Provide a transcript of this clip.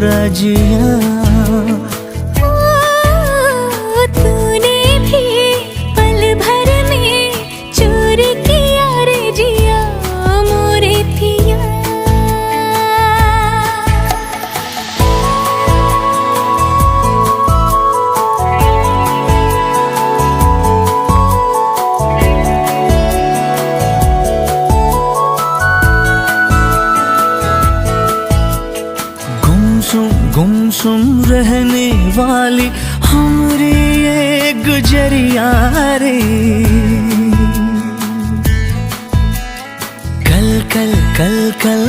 रजिया तूने भी पल भर में चोर किया रे जिया मोरे पिया। गुमसुम रहने वाली हमरी ये गुजरिया रे, कल कल कल कल